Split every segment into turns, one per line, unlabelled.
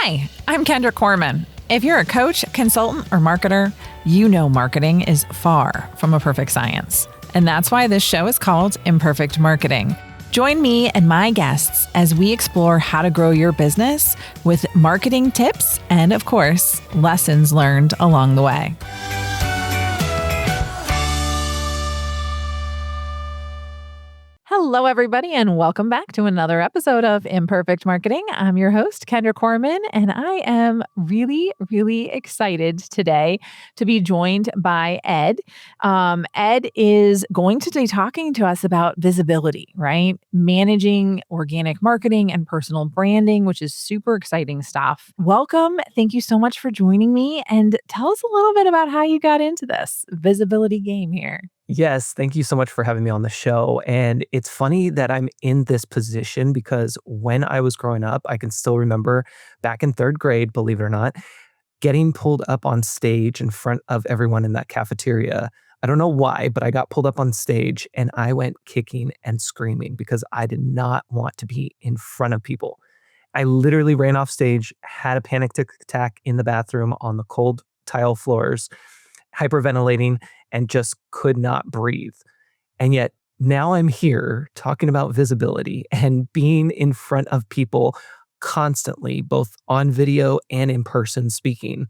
Hi, I'm Kendra Corman. If you're a coach, consultant, or marketer, you know marketing is far from a perfect science. And that's why this show is called Imperfect Marketing. Join me and my guests as we explore how to grow your business with marketing tips and, of course, lessons learned along the way. Hello, everybody, and welcome back to another episode of Imperfect Marketing. I'm your host, Kendra Corman, and I am really excited today to be joined by Ed. Ed is going to be talking to us about visibility, right? Managing organic marketing and personal branding, which is super exciting stuff. Welcome. Thank you so much for joining me, and tell us a little bit about how you got into this visibility game here.
Yes, thank you so much for having me on the show. And it's funny that I'm in this position because when I was growing up, I can still remember back in third grade, believe it or not, getting pulled up on stage in front of everyone in that cafeteria. I don't know why, but I got pulled up on stage and I went kicking and screaming because I did not want to be in front of people. I literally ran off stage, had a panic attack in the bathroom on the cold tile floors, hyperventilating, and just could not breathe. And yet now I'm here talking about visibility and being in front of people constantly, both on video and in person speaking.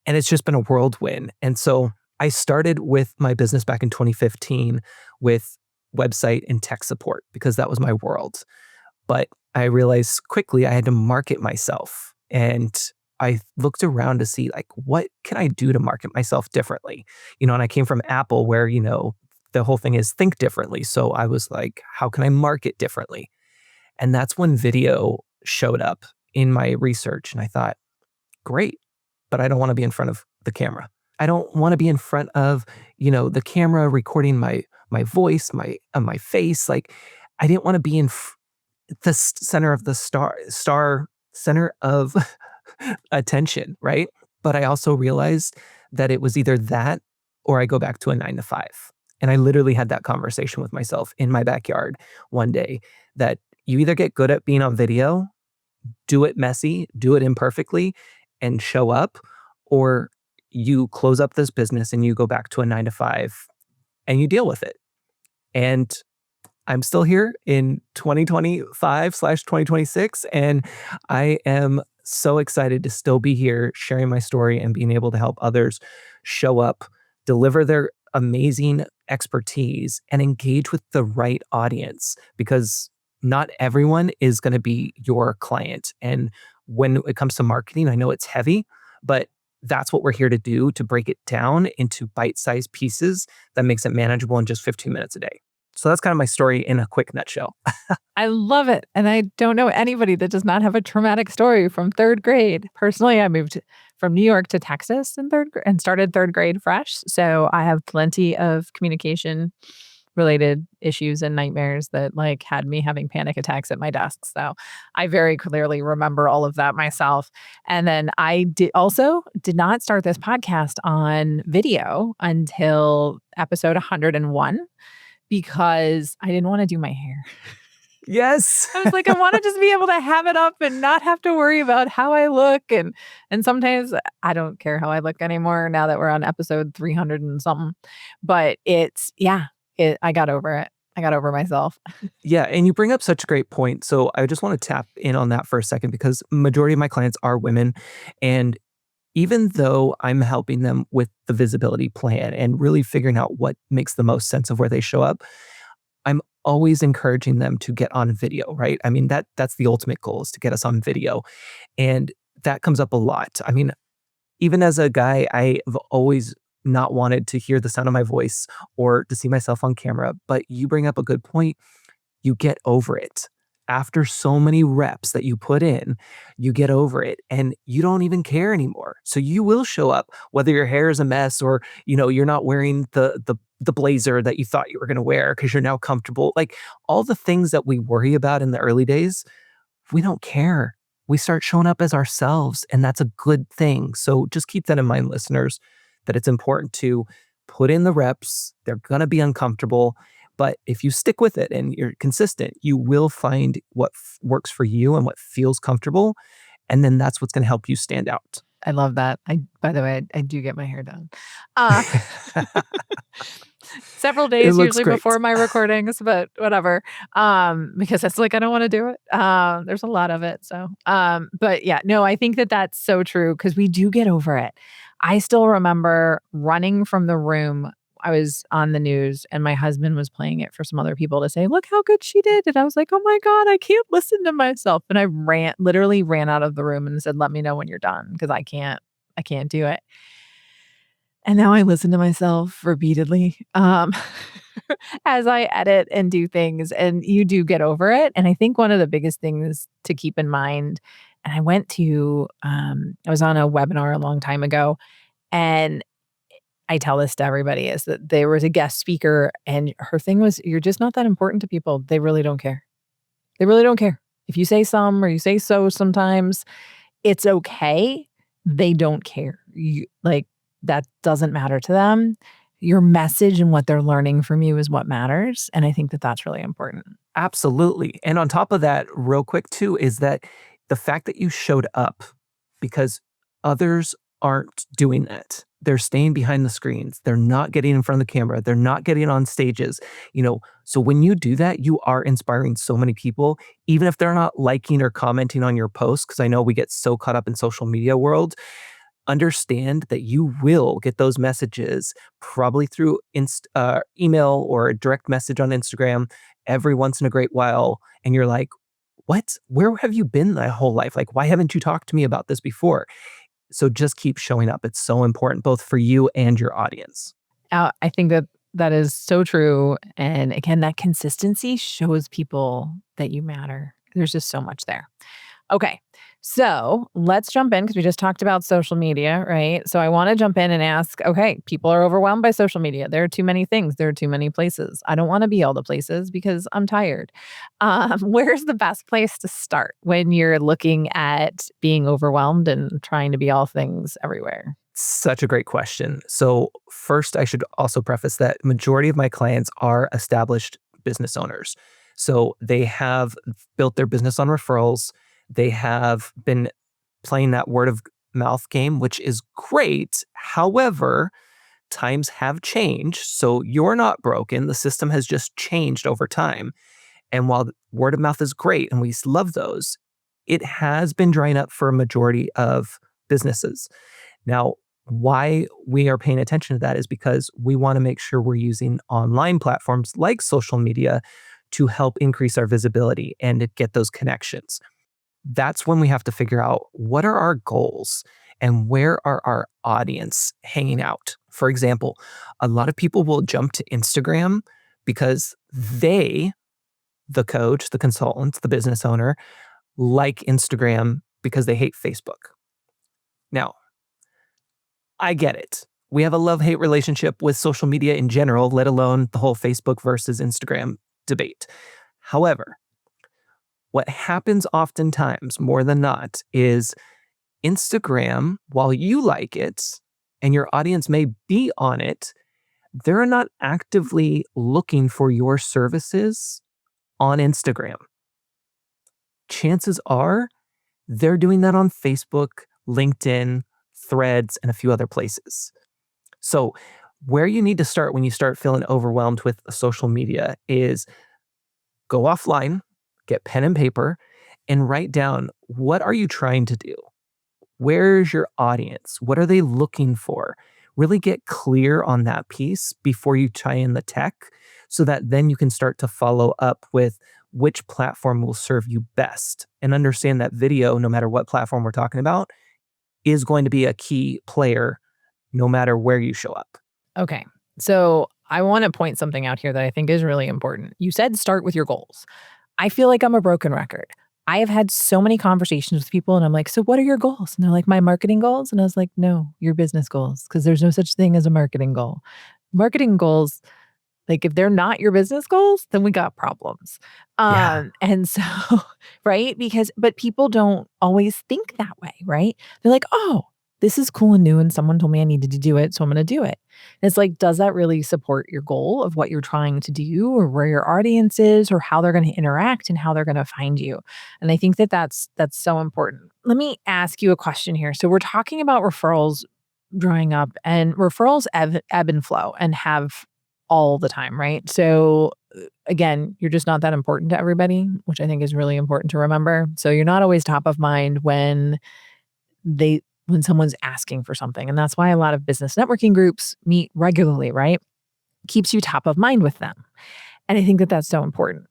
And it's just been a whirlwind. And so I started with my business back in 2015 with website and tech support because that was my world. But I realized quickly I had to market myself. And I looked around to see what can I do to market myself differently? And I came from Apple where, the whole thing is think differently. So I was like, how can I market differently? And that's when video showed up in my research. And I thought, great, but I don't want to be in front of the camera. I don't want to be in front of, the camera recording my voice, my face. Like I didn't want to be in the center of the center of attention, right? But I also realized that it was either that or I go back to a 9 to 5. And I literally had that conversation with myself in my backyard one day that you either get good at being on video, do it messy, do it imperfectly, and show up, or you close up this business and you go back to a 9 to 5 and you deal with it. And I'm still here in 2025/2026, and I am so excited to still be here sharing my story and being able to help others show up, deliver their amazing expertise, and engage with the right audience because not everyone is going to be your client. And when it comes to marketing, I know it's heavy, but that's what we're here to do, to break it down into bite-sized pieces that makes it manageable in just 15 minutes a day. So that's kind of my story in a quick nutshell.
I love it. And I don't know anybody that does not have a traumatic story from third grade. Personally, I moved from New York to Texas in and started third grade fresh. So I have plenty of communication related issues and nightmares that had me having panic attacks at my desk. So I very clearly remember all of that myself. And then I did not start this podcast on video until episode 101. Because I didn't want to do my hair.
Yes.
I was like, I want to just be able to have it up and not have to worry about how I look. And sometimes I don't care how I look anymore now that we're on episode 300 and something. But I got over it. I got over myself.
Yeah. And you bring up such a great point. So I just want to tap in on that for a second because majority of my clients are women. And even though I'm helping them with the visibility plan and really figuring out what makes the most sense of where they show up, I'm always encouraging them to get on video, right? I mean, that's the ultimate goal is to get us on video. And that comes up a lot. I mean, even as a guy, I've always not wanted to hear the sound of my voice or to see myself on camera. But you bring up a good point. You get over it. After so many reps that you put in, you get over it and you don't even care anymore. So you will show up whether your hair is a mess or, you're not wearing the blazer that you thought you were going to wear because you're now comfortable. Like all the things that we worry about in the early days, we don't care. We start showing up as ourselves and that's a good thing. So just keep that in mind, listeners, that it's important to put in the reps. They're going to be uncomfortable. But if you stick with it and you're consistent, you will find what works for you and what feels comfortable. And then that's what's going to help you stand out.
I love that. By the way, I do get my hair done. Uh, several
It
days
looks
usually
great.
before my recordings, but whatever. Because it's like I don't want to do it. There's a lot of it. So, but yeah, no, I think that that's so true because we do get over it. I still remember running from the room. I was on the news and my husband was playing it for some other people to say, look how good she did. And I was like, oh my God, I can't listen to myself. And I literally ran out of the room and said, let me know when you're done because I can't do it. And now I listen to myself repeatedly, as I edit and do things, and you do get over it. And I think one of the biggest things to keep in mind, and I was on a webinar a long time ago, and I tell this to everybody, is that there was a guest speaker, and her thing was, "You're just not that important to people. They really don't care. They really don't care. If you say some or you say so sometimes, it's okay. They don't care. That doesn't matter to them. Your message and what they're learning from you is what matters, and I think that that's really important."
Absolutely. And on top of that, real quick too, is that the fact that you showed up because others aren't doing that. They're staying behind the screens. They're not getting in front of the camera. They're not getting on stages. So when you do that, you are inspiring so many people, even if they're not liking or commenting on your posts. Because I know we get so caught up in social media world. Understand that you will get those messages probably through email or a direct message on Instagram every once in a great while. And you're like, what? Where have you been my whole life? Like, why haven't you talked to me about this before? So just keep showing up. It's so important, both for you and your audience.
I think that that is so true, and again, that consistency shows people that you matter. There's just so much there. Okay. So let's jump in because we just talked about social media, right? So I want to jump in and ask, okay, people are overwhelmed by social media. There are too many things. There are too many places. I don't want to be all the places because I'm tired. Where's the best place to start when you're looking at being overwhelmed and trying to be all things everywhere?
Such a great question. So first, I should also preface that majority of my clients are established business owners. So they have built their business on referrals. They have been playing that word of mouth game, which is great. However, times have changed. So you're not broken. The system has just changed over time. And while word of mouth is great and we love those, it has been drying up for a majority of businesses. Now, why we are paying attention to that is because we want to make sure we're using online platforms like social media to help increase our visibility and to get those connections. That's when we have to figure out what are our goals and where are our audience hanging out. For example, a lot of people will jump to Instagram because they, the coach, the consultant, the business owner, like Instagram because they hate Facebook. Now, I get it. We have a love-hate relationship with social media in general, let alone the whole Facebook versus Instagram debate. However, what happens oftentimes, more than not, is Instagram, while you like it and your audience may be on it, they're not actively looking for your services on Instagram. Chances are they're doing that on Facebook, LinkedIn, Threads, and a few other places. So where you need to start when you start feeling overwhelmed with social media is go offline, get pen and paper, and write down, what are you trying to do? Where's your audience? What are they looking for? Really get clear on that piece before you tie in the tech so that then you can start to follow up with which platform will serve you best and understand that video, no matter what platform we're talking about, is going to be a key player no matter where you show up.
Okay. So I want to point something out here that I think is really important. You said start with your goals. I feel like I'm a broken record. I have had so many conversations with people and I'm like, so what are your goals? And they're like, my marketing goals. And I was like, no, your business goals, because there's no such thing as a marketing goal. Marketing goals, like if they're not your business goals, then we got problems.
Yeah.
And so, right? But people don't always think that way, right? They're like, oh, this is cool and new and someone told me I needed to do it, so I'm going to do it. And it's like, does that really support your goal of what you're trying to do or where your audience is or how they're going to interact and how they're going to find you? And I think that that's so important. Let me ask you a question here. So we're talking about referrals drying up, and referrals ebb and flow and have all the time, right? So again, you're just not that important to everybody, which I think is really important to remember. So you're not always top of mind they when someone's asking for something. And that's why a lot of business networking groups meet regularly, right? Keeps you top of mind with them. And I think that that's so important.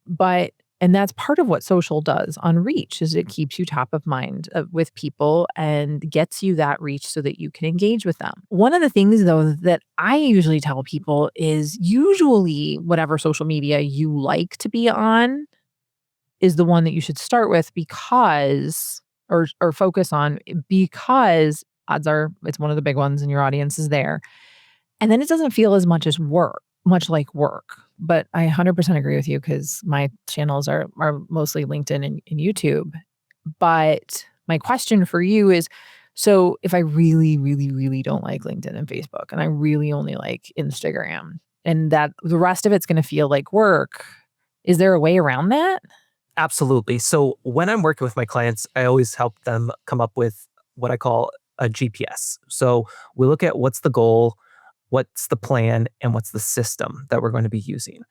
And that's part of what social does on reach is it keeps you top of mind with people and gets you that reach so that you can engage with them. One of the things though that I usually tell people is usually whatever social media you like to be on is the one that you should start with because or focus on because odds are it's one of the big ones and your audience is there. And then it doesn't feel as much like work. But I 100% agree with you because my channels are mostly LinkedIn and YouTube. But my question for you is, so if I really, really, really don't like LinkedIn and Facebook and I really only like Instagram and that the rest of it's going to feel like work, is there a way around that?
Absolutely. So when I'm working with my clients, I always help them come up with what I call a GPS. So we look at what's the goal, what's the plan, and what's the system that we're going to be using.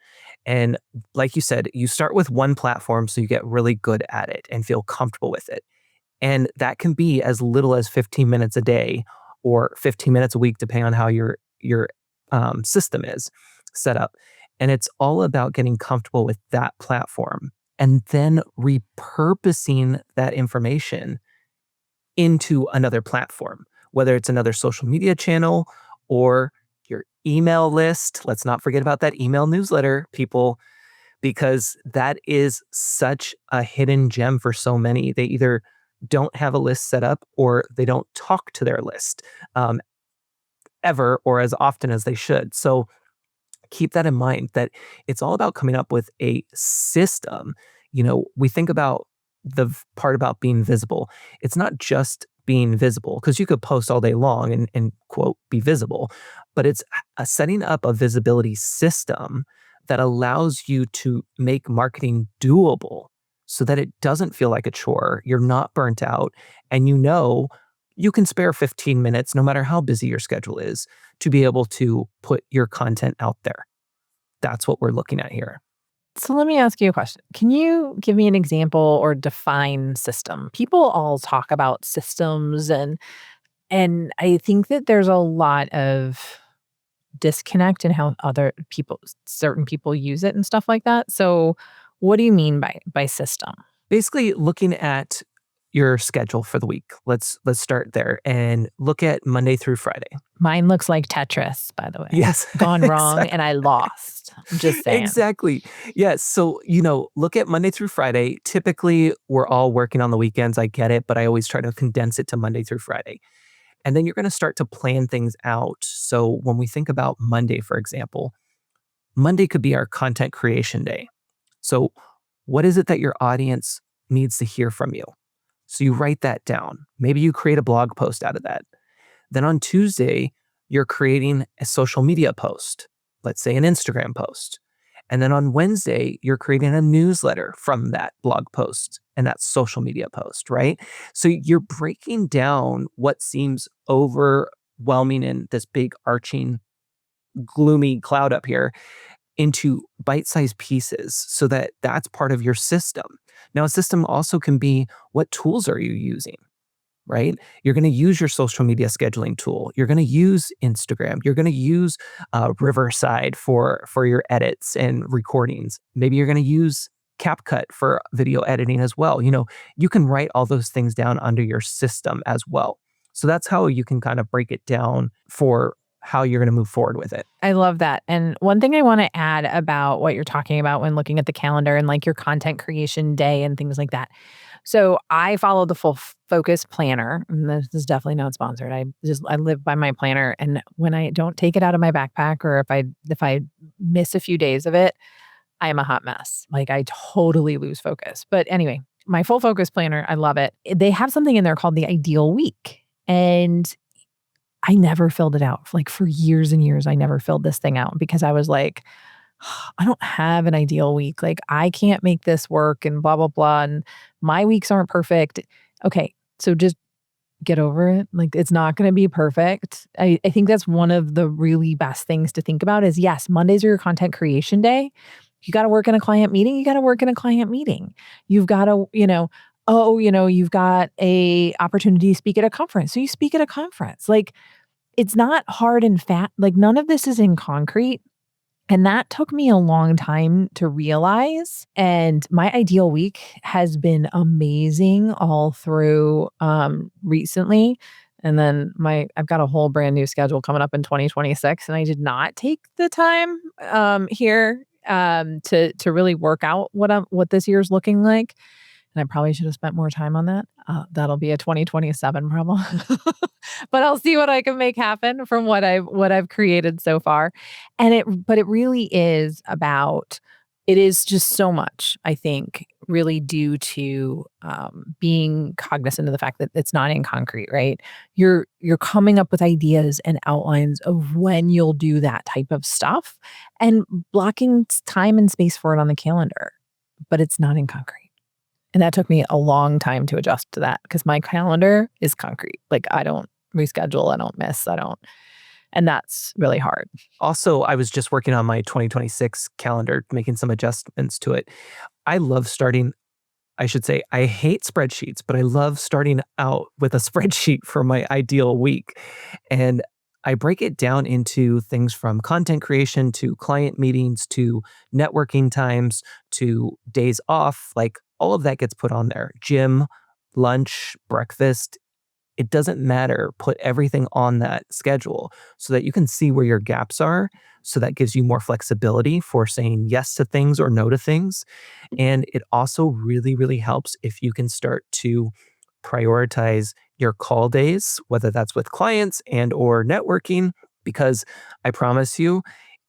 And like you said, you start with one platform so you get really good at it and feel comfortable with it. And that can be as little as 15 minutes a day or 15 minutes a week, depending on how your system is set up. And it's all about getting comfortable with that platform and then repurposing that information into another platform, whether it's another social media channel or your email list. Let's not forget about that email newsletter, people, because that is such a hidden gem for so many. They either don't have a list set up or they don't talk to their list ever or as often as they should. So keep that in mind that it's all about coming up with a system. We think about part about being visible. It's not just being visible because you could post all day long and quote, be visible, but it's setting up a visibility system that allows you to make marketing doable so that it doesn't feel like a chore. You're not burnt out and you can spare 15 minutes, no matter how busy your schedule is, to be able to put your content out there. That's what we're looking at here.
So let me ask you a question. Can you give me an example or define system? People all talk about systems and I think that there's a lot of disconnect in how certain people use it and stuff like that. So what do you mean by system?
Basically, looking at your schedule for the week. Let's start there and look at Monday through Friday.
Mine looks like Tetris, by the way.
Yes.
Gone wrong and I lost. I'm just saying.
Exactly. Yes. So, look at Monday through Friday. Typically, we're all working on the weekends. I get it, but I always try to condense it to Monday through Friday. And then you're going to start to plan things out. So, when we think about Monday, for example, Monday could be our content creation day. So, what is it that your audience needs to hear from you? So you write that down. Maybe you create a blog post out of that. Then on Tuesday, you're creating a social media post, let's say an Instagram post. And then on Wednesday, you're creating a newsletter from that blog post and that social media post, right? So you're breaking down what seems overwhelming in this big arching, gloomy cloud up here into bite-sized pieces so that that's part of your system. Now, a system also can be what tools are you using, right? You're going to use your social media scheduling tool. You're going to use Instagram. You're going to use Riverside for your edits and recordings. Maybe you're going to use CapCut for video editing as well. You can write all those things down under your system as well. So that's how you can kind of break it down for how you're going to move forward with it.
I love that. And one thing I want to add about what you're talking about when looking at the calendar and like your content creation day and things like that. So I follow the full focus planner. And this is definitely not sponsored. I live by my planner. And when I don't take it out of my backpack or if I miss a few days of it, I am a hot mess. Like I totally lose focus. But anyway, my full focus planner, I love it. They have something in there called the ideal week. And I never filled it out. Like for years and years, I never filled this thing out because I was like, I don't have an ideal week. Like I can't make this work and blah, blah, blah. And my weeks aren't perfect. Okay. So just get over it. Like it's not going to be perfect. I think that's one of the really best things to think about is yes, Mondays are your content creation day. You got to work in a client meeting. You got to work in a client meeting. You've got to, you've got a opportunity to speak at a conference. So you speak at a conference. Like it's not hard and fat. Like none of this is in concrete. And that took me a long time to realize. And my ideal week has been amazing all through recently. And then I've got a whole brand new schedule coming up in 2026. And I did not take the time here to really work out what this year's looking like. And I probably should have spent more time on that. That'll be a 2027 problem. But I'll see what I can make happen from what I've created so far. But it really is about it is just so much, I think, really due to being cognizant of the fact that it's not in concrete, right? You're coming up with ideas and outlines of when you'll do that type of stuff and blocking time and space for it on the calendar, but it's not in concrete. And that took me a long time to adjust to that because my calendar is concrete. Like I don't reschedule, I don't miss, and that's really hard.
Also, I was just working on my 2026 calendar, making some adjustments to it. I love starting, I should say, I hate spreadsheets, but I love starting out with a spreadsheet for my ideal week. And I break it down into things from content creation to client meetings to networking times to days off. Like all of that gets put on there. Gym, lunch, breakfast. It doesn't matter. Put everything on that schedule so that you can see where your gaps are. So that gives you more flexibility for saying yes to things or no to things. And it also really, really helps if you can start to prioritize your call days, whether that's with clients and or networking, because I promise you,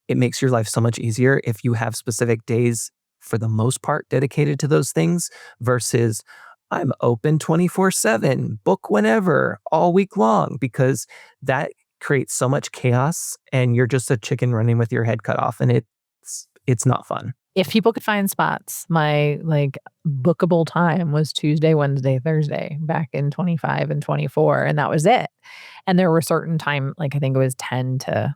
it makes your life so much easier if you have specific days for the most part dedicated to those things versus I'm open 24/7, book whenever, all week long, because that creates so much chaos and you're just a chicken running with your head cut off and it's not fun.
If people could find spots, my like bookable time was Tuesday, Wednesday, Thursday back in 25 and 24, and that was it. And there were certain time, like I think it was 10 to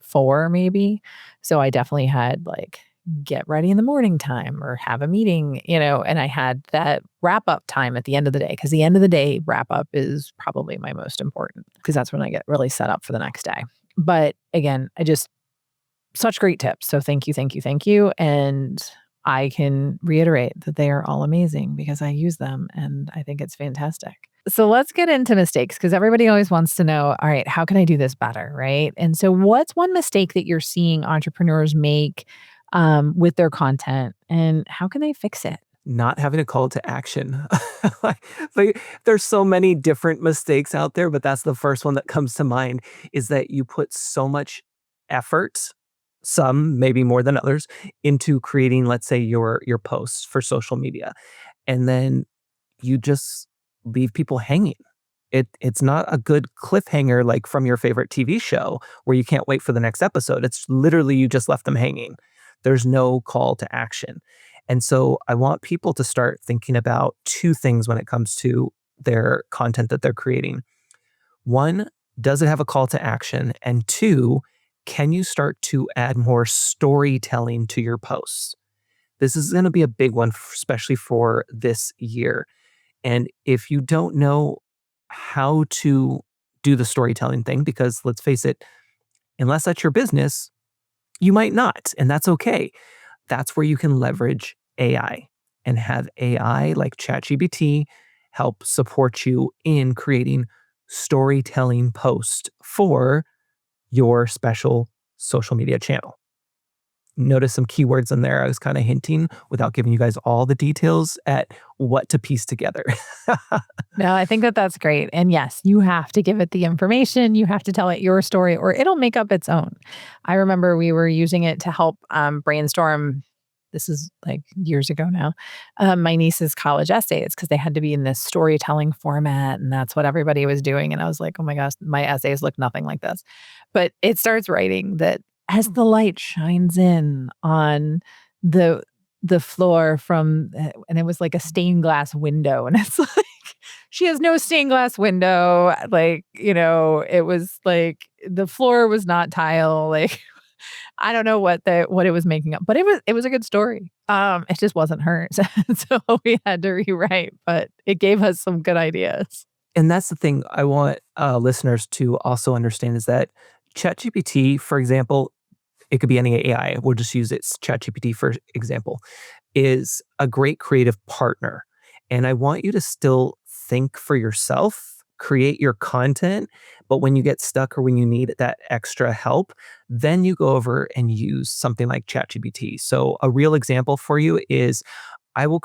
4 maybe. So I definitely had like get ready in the morning time or have a meeting, and I had that wrap up time at the end of the day because the end of the day wrap up is probably my most important because that's when I get really set up for the next day. But again, such great tips. So thank you, thank you, thank you. And I can reiterate that they are all amazing because I use them and I think it's fantastic. So let's get into mistakes because everybody always wants to know, all right, how can I do this better? Right. And so what's one mistake that you're seeing entrepreneurs make with their content and how can they fix it?
Not having a call to action. There's so many different mistakes out there, but that's the first one that comes to mind is that you put so much effort, some maybe more than others, into creating, let's say, your posts for social media. And then you just leave people hanging. It's not a good cliffhanger like from your favorite TV show where you can't wait for the next episode. It's literally you just left them hanging. There's no call to action. And so I want people to start thinking about two things when it comes to their content that they're creating. One, does it have a call to action? And two, can you start to add more storytelling to your posts? This is going to be a big one, especially for this year. And if you don't know how to do the storytelling thing, because let's face it, unless that's your business, you might not, and that's okay. That's where you can leverage AI and have AI like ChatGPT help support you in creating storytelling posts for your special social media channel. Notice some keywords in there. I was kind of hinting without giving you guys all the details at what to piece together.
No, I think that that's great. And yes, you have to give it the information. You have to tell it your story or it'll make up its own. I remember we were using it to help brainstorm this is like years ago now, my niece's college essays because they had to be in this storytelling format and that's what everybody was doing. And I was like, oh my gosh, my essays look nothing like this. But it starts writing that as the light shines in on the floor from and it was like a stained glass window and it's like she has no stained glass window, like, it was like the floor was not tile, like I don't know what it was making up, but it was a good story. It just wasn't hers. So we had to rewrite, but it gave us some good ideas.
And that's the thing I want listeners to also understand is that ChatGPT, for example, it could be any AI. We'll just use its ChatGPT for example, is a great creative partner. And I want you to still think for yourself, create your content, but when you get stuck or when you need that extra help, then you go over and use something like ChatGPT. So a real example for you is I will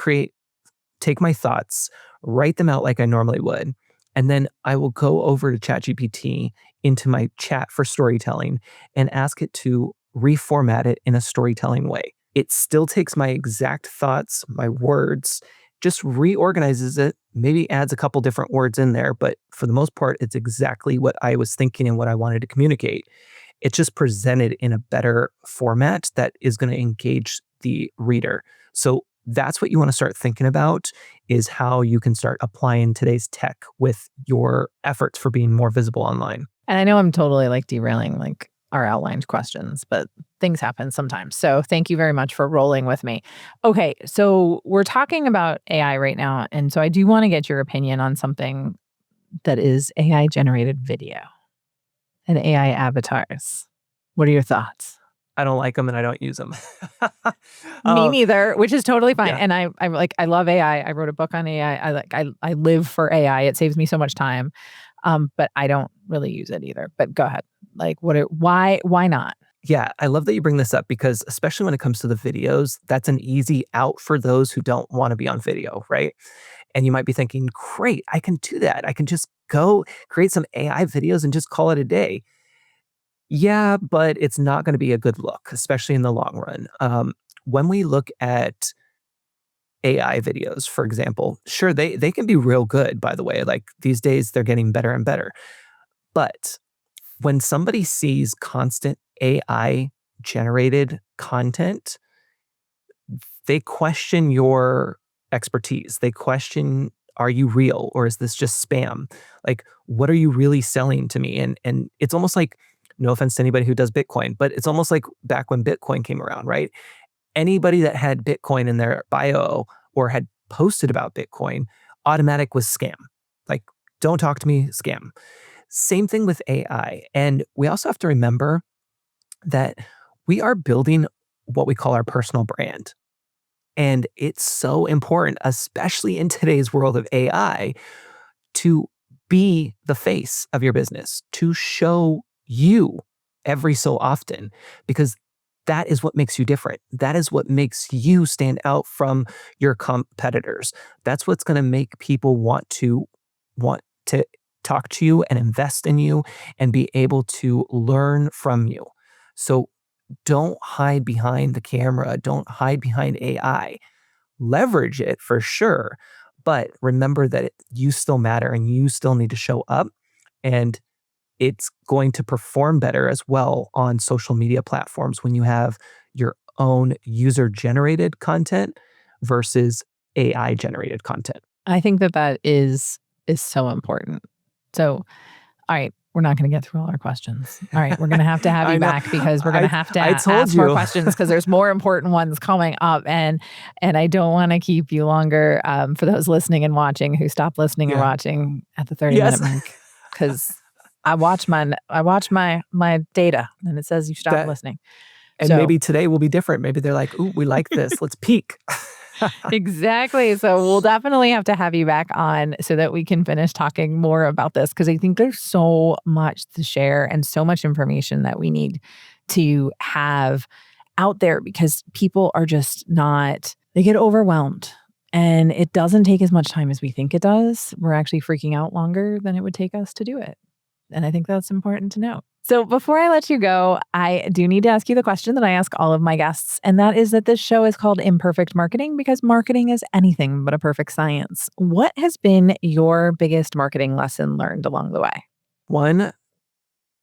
take my thoughts, write them out like I normally would, and then I will go over to ChatGPT into my chat for storytelling and ask it to reformat it in a storytelling way. It still takes my exact thoughts, my words, just reorganizes it, maybe adds a couple different words in there, but for the most part, it's exactly what I was thinking and what I wanted to communicate. It's just presented in a better format that is going to engage the reader. So that's what you want to start thinking about is how you can start applying today's tech with your efforts for being more visible online.
And I know I'm totally like derailing like our outlined questions, but things happen sometimes. So thank you very much for rolling with me. Okay, so we're talking about AI right now. And so I do want to get your opinion on something that is AI generated video and AI avatars. What are your thoughts?
I don't like them and I don't use them.
Me neither, which is totally fine.
Yeah.
And I love AI. I wrote a book on AI. I live for AI. It saves me so much time. But I don't really use it either. But go ahead. Like why not?
Yeah, I love that you bring this up because especially when it comes to the videos, that's an easy out for those who don't want to be on video, right? And you might be thinking, great, I can do that. I can just go create some AI videos and just call it a day. Yeah, but it's not going to be a good look, especially in the long run. When we look at AI videos, for example, sure, they can be real good, by the way. Like these days, they're getting better and better. But when somebody sees constant AI generated content, they question your expertise. They question, are you real or is this just spam? Like, what are you really selling to me? And it's almost like, no offense to anybody who does Bitcoin, but it's almost like back when Bitcoin came around, right? Anybody that had Bitcoin in their bio or had posted about Bitcoin, automatic was scam. Like, don't talk to me, scam. Same thing with AI. And we also have to remember that we are building what we call our personal brand. And it's so important, especially in today's world of AI, to be the face of your business, to show you every so often, because that is what makes you different. That is what makes you stand out from your competitors. That's what's going to make people want to talk to you and invest in you and be able to learn from you. So don't hide behind the camera. Don't hide behind AI. Leverage it for sure, but remember that you still matter and you still need to show up, and it's going to perform better as well on social media platforms when you have your own user generated content versus AI generated content.
I think that is so important. So, all right, we're not going to get through all our questions. All right, we're going to have
I
you
know.
back because we're going to have to
I told
ask more
you.
questions because there's more important ones coming up, and I don't want to keep you longer. For those listening and watching who stopped listening and
Yeah.
watching at the 30
Yes.
minute mark, because I watch my data and it says you stopped listening.
And
So
maybe today will be different. Maybe they're like, ooh, we like this. Let's peek.
exactly. So we'll definitely have to have you back on so that we can finish talking more about this because I think there's so much to share and so much information that we need to have out there because people are just not, they get overwhelmed and it doesn't take as much time as we think it does. We're actually freaking out longer than it would take us to do it. And I think that's important to know. So before I let you go, I do need to ask you the question that I ask all of my guests. And that is that this show is called Imperfect Marketing because marketing is anything but a perfect science. What has been your biggest marketing lesson learned along the way?
One,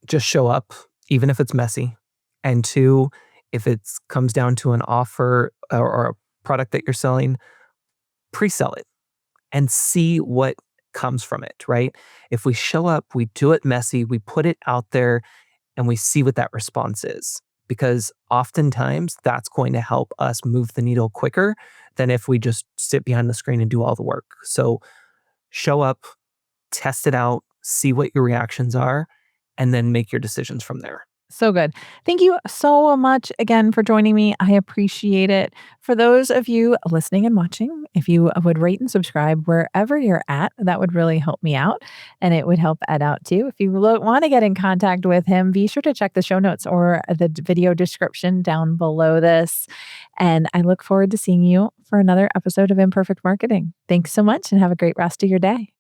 just show up, even if it's messy. And two, if it comes down to an offer or a product that you're selling, pre-sell it and see what comes from it, right? If we show up, we do it messy, we put it out there and we see what that response is. Because oftentimes that's going to help us move the needle quicker than if we just sit behind the screen and do all the work. So show up, test it out, see what your reactions are, and then make your decisions from there.
So good. Thank you so much again for joining me. I appreciate it. For those of you listening and watching, if you would rate and subscribe wherever you're at, that would really help me out and it would help Ed out too. If you want to get in contact with him, be sure to check the show notes or the video description down below this. And I look forward to seeing you for another episode of Imperfect Marketing. Thanks so much and have a great rest of your day.